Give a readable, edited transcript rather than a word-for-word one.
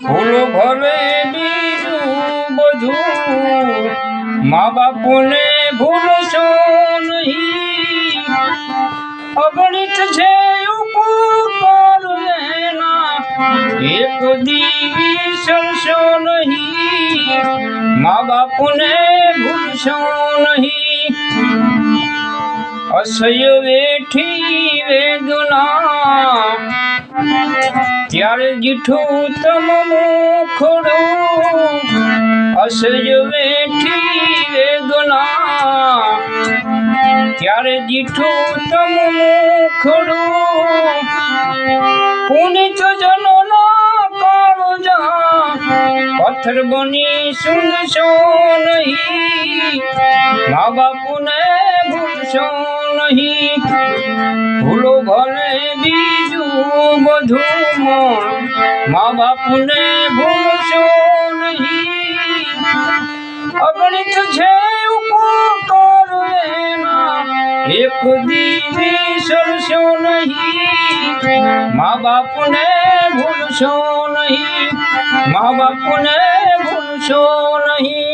ભૂલો ભલે બીજું બધું, મા બાપુને ભૂલશો નહીં. અગણિત છે ઉપકાર એના, એક દી વિસરશો નહીં. મા બાપુને ભૂલશો નહીં. અસહ્ય વેઠી વેદના, ત્યારે જીઠું તમ મુખડું. અસહ્ય વેઠી વેદના, ત્યારે જીઠું તમ મુખડું. પુનિત જનોના કાળજા, પથ્થર બની સૂંઘશો નહીં. મા બાપુને ભૂલશો નહીં. ભૂલો ભલે બીજું બધું, મા બાપુને ભૂલશો નહીં. અગણિત છે ઉપકાર એના, એક દી વિસરશો નહીં. મા બાપુને ભૂલશો નહીં. મા બાપુને ભૂલશો નહીં.